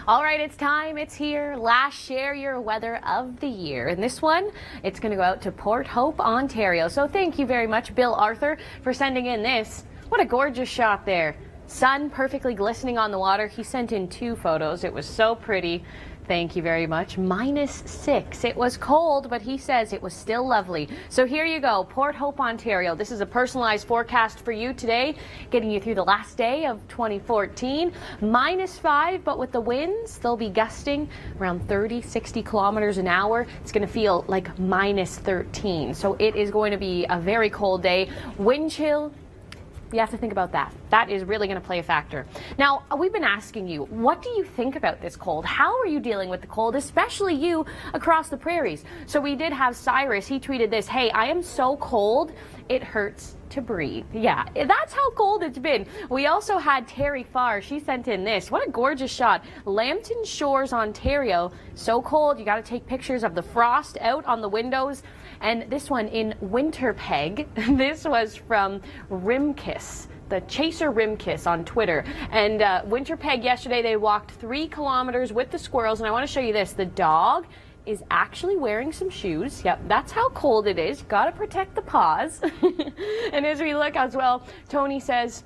All right, it's time. It's here. Last Share Your Weather of the year. And this one, it's going to go out to Port Hope, Ontario. So thank you very much, Bill Arthur, for sending in this. What a gorgeous shot there. Sun perfectly glistening on the water. He sent in 2 photos. It was so pretty. Thank you very much. -6. It was cold, but he says it was still lovely. So here you go, Port Hope, Ontario. This is a personalized forecast for you today, getting you through the last day of 2014. -5, but with the winds, they'll be gusting around 30, 60 kilometers an hour. It's going to feel like -13. So it is going to be a very cold day. Wind chill. You have to think about that. That is really going to play a factor. Now, we've been asking you, what do you think about this cold? How are you dealing with the cold, especially you across the prairies? So we did have Cyrus. He tweeted this, "Hey, I am so cold, it hurts to breathe." Yeah, that's how cold it's been. We also had Terry Farr. She sent in this. What a gorgeous shot. Lambton Shores, Ontario. So cold, you got to take pictures of the frost out on the windows. And this one in Winterpeg. This was from Rimkiss, the Chaser Rimkiss on Twitter. And Winterpeg yesterday, they walked 3 kilometers with the squirrels. And I want to show you this. The dog is actually wearing some shoes. Yep, that's how cold it is. Got to protect the paws. And as we look as well, Tony says,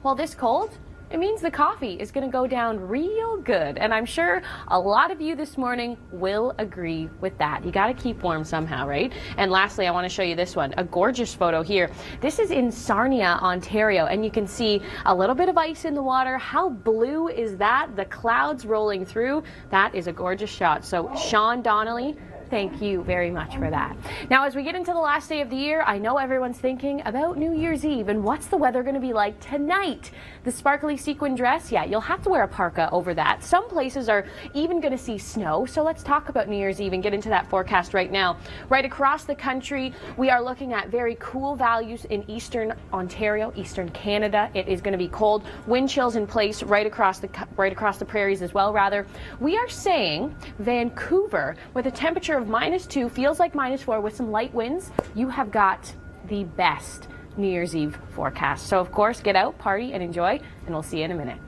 well, this cold, it means the coffee is going to go down real good. And I'm sure a lot of you this morning will agree with that. You got to keep warm somehow, right? And lastly, I want to show you this one, a gorgeous photo here. This is in Sarnia, Ontario, and you can see a little bit of ice in the water. How blue is that? The clouds rolling through. That is a gorgeous shot. So Sean Donnelly, thank you very much for that. Now, as we get into the last day of the year, I know everyone's thinking about New Year's Eve and what's the weather going to be like tonight? The sparkly sequin dress, yeah, you'll have to wear a parka over that. Some places are even going to see snow, so let's talk about New Year's Eve and get into that forecast right now. Right across the country, we are looking at very cool values in eastern Ontario, eastern Canada. It is going to be cold. Wind chills in place right across the prairies as well, rather. We are saying Vancouver, with a temperature of -2, feels like -4 with some light winds. You have got the best New Year's Eve forecast. So of course, get out, party, and enjoy, and we'll see you in a minute.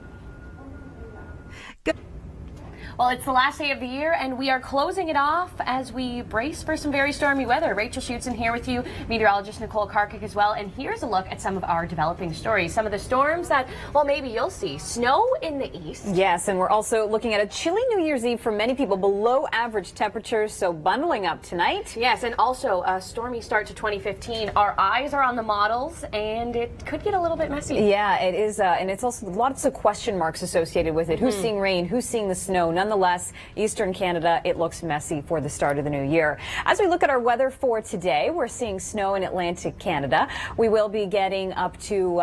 Well, it's the last day of the year, and we are closing it off as we brace for some very stormy weather. Rachel Schoutsen here with you, meteorologist Nicole Karkic as well, and here's a look at some of our developing stories. Some of the storms that, well, maybe you'll see. Snow in the east. Yes, and we're also looking at a chilly New Year's Eve for many people, below average temperatures, so bundling up tonight. Yes, and also a stormy start to 2015. Our eyes are on the models, and it could get a little bit messy. Yeah, it is, and it's also lots of question marks associated with it. Who's seeing rain? Who's seeing the snow? Nonetheless, eastern Canada, it looks messy for the start of the new year. As we look at our weather for today, we're seeing snow in Atlantic Canada. We will be getting up to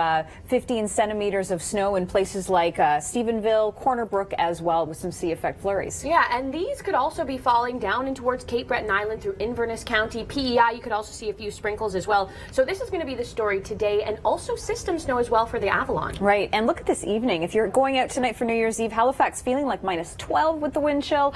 15 centimeters of snow in places like Stephenville, Corner Brook as well, with some sea effect flurries. Yeah, and these could also be falling down in towards Cape Breton Island through Inverness County. PEI, you could also see a few sprinkles as well. So this is going to be the story today, and also system snow as well for the Avalon. Right, and look at this evening. If you're going out tonight for New Year's Eve, Halifax feeling like -12 with the wind chill.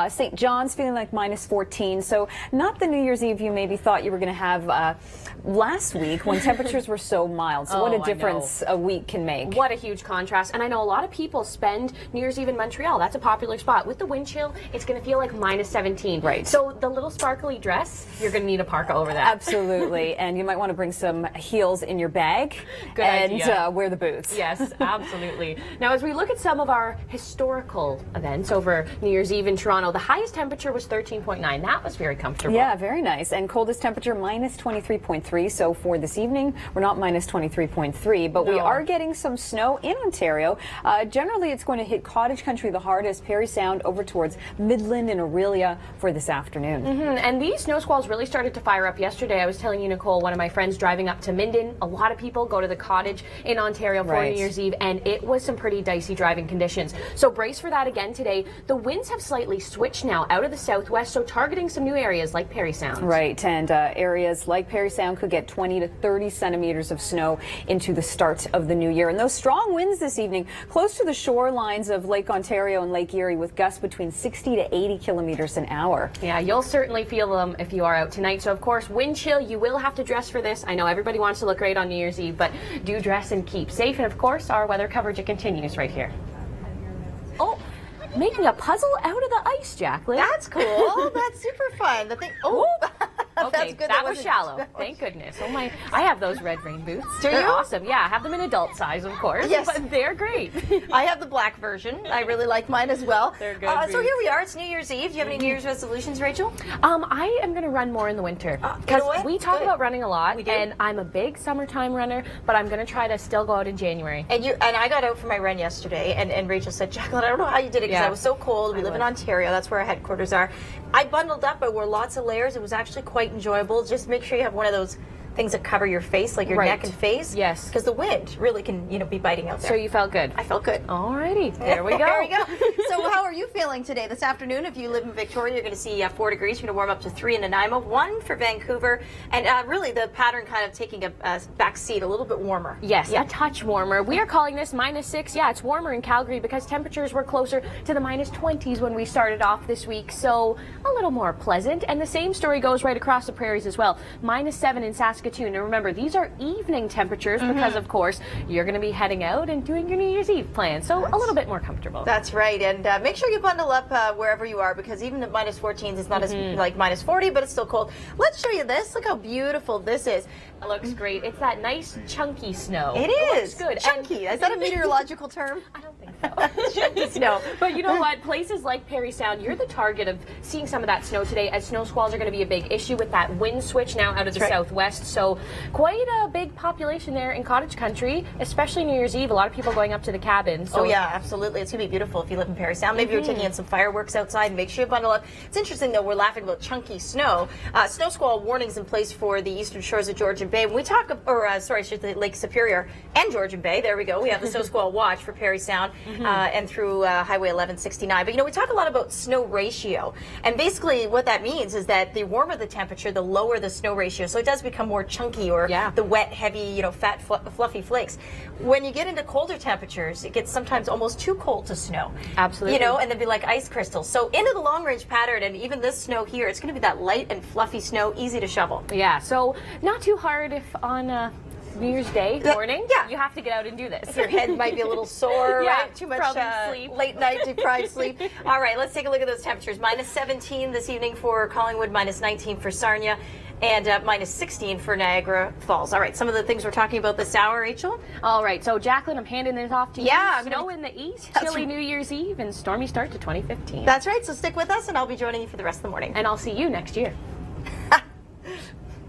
St. John's feeling like -14. So not the New Year's Eve you maybe thought you were going to have last week when temperatures were so mild. So what a difference a week can make. What a huge contrast. And I know a lot of people spend New Year's Eve in Montreal. That's a popular spot. With the wind chill, it's going to feel like -17. Right. So the little sparkly dress, you're going to need a parka over that. Absolutely. And you might want to bring some heels in your bag. Good idea. And wear the boots. Yes, absolutely. Now, as we look at some of our historical events over New Year's Eve in Toronto, the highest temperature was 13.9. That was very comfortable. Yeah, very nice. And coldest temperature -23.3. So for this evening, we're not -23.3, but we are getting some snow in Ontario. Generally, it's going to hit cottage country the hardest, Parry Sound over towards Midland and Aurelia for this afternoon. And these snow squalls really started to fire up yesterday. I was telling you, Nicole, one of my friends driving up to Minden. A lot of people go to the cottage in Ontario for New Year's Eve, and it was some pretty dicey driving conditions. So brace for that again today. The winds have slightly switched now out of the southwest, so targeting some new areas like Parry Sound. Right, and areas like Parry Sound could get 20 to 30 centimeters of snow into the start of the new year. And those strong winds this evening close to the shorelines of Lake Ontario and Lake Erie with gusts between 60 to 80 kilometers an hour. Yeah, you'll certainly feel them if you are out tonight. So, of course, wind chill, you will have to dress for this. I know everybody wants to look great on New Year's Eve, but do dress and keep safe. And, of course, our weather coverage, it continues right here. Oh! making a puzzle out of the ice, Jacqueline. That's cool. That's super fun. The thing. Oh. Okay, That's good. that was shallow. Thank goodness. Oh my! I have those red rain boots. They're awesome. Yeah, I have them in adult size, of course. Yes. But they're great. I have the black version. I really like mine as well. They're good So boots. here we are. It's New Year's Eve. Do you have any New Year's resolutions, Rachel? I am going to run more in the winter You because know what? we talk Good. about running a lot, We do. and I'm a big summertime runner. But I'm going to try to still go out in January. And I got out for my run yesterday, and Rachel said, Jacqueline, I don't know how you did it because Yeah. I was so cold. We live in Ontario. That's where our headquarters are. I bundled up. I wore lots of layers. It was actually quite enjoyable. Just make sure you have one of those things that cover your face, like your Right. neck and face. Yes. Because the wind really can, be biting out there. So you felt good. I felt good. Alrighty, there we go. There we go. So how are you feeling today? This afternoon, if you live in Victoria, you're going to see 4 degrees. You're going to warm up to 3 in Nanaimo, 1 for Vancouver, and really the pattern kind of taking a back seat, a little bit warmer. Yes, Yeah. a touch warmer. We are calling this -6. Yeah, it's warmer in Calgary because temperatures were closer to the -20s when we started off this week, so a little more pleasant. And the same story goes right across the prairies as well. -7 in Saskatoon. And remember, these are evening temperatures because, of course, you're going to be heading out and doing your New Year's Eve plans, so a little bit more comfortable. That's right, and make sure you bundle up wherever you are because even at -14s, it's not as like -40, but it's still cold. Let's show you this. Look how beautiful this is. It looks great. It's that nice chunky snow. It looks is good. chunky. Is that a meteorological term? I don't think so. Chunky snow. But you know what? Places like Parry Sound, you're the target of seeing some of that snow today, as snow squalls are going to be a big issue with that wind switch now out of the right. southwest. So quite a big population there in cottage country, especially New Year's Eve. A lot of people going up to the cabin. So Oh yeah, absolutely. It's gonna be beautiful if you live in Parry Sound. Maybe you're taking in some fireworks outside. Make sure you bundle up. It's interesting though. We're laughing about chunky snow. Snow squall warnings in place for the eastern shores of Georgian Bay. When we talk, Lake Superior and Georgian Bay. There we go. We have the snow squall watch for Parry Sound and through Highway 1169. But we talk a lot about snow ratio, and basically what that means is that the warmer the temperature, the lower the snow ratio. So it does become more chunky or the wet, heavy, fat, fluffy flakes. When you get into colder temperatures, it gets sometimes almost too cold to snow. Absolutely. And they'd be like ice crystals. So into the long range pattern, and even this snow here, it's going to be that light and fluffy snow, easy to shovel. Yeah, so not too hard if on New Year's Day morning, you have to get out and do this. Your head might be a little sore, Yeah, right? Too much probably sleep. late night deprived sleep. All right, let's take a look at those temperatures. -17 this evening for Collingwood, -19 for Sarnia, and -16 for Niagara Falls. All right, some of the things we're talking about this hour, Rachel. All right, so Jacqueline, I'm handing this off to you. Yeah, Snow in the east, That's chilly right. New Year's Eve, and stormy start to 2015. That's right, so stick with us, and I'll be joining you for the rest of the morning. And I'll see you next year.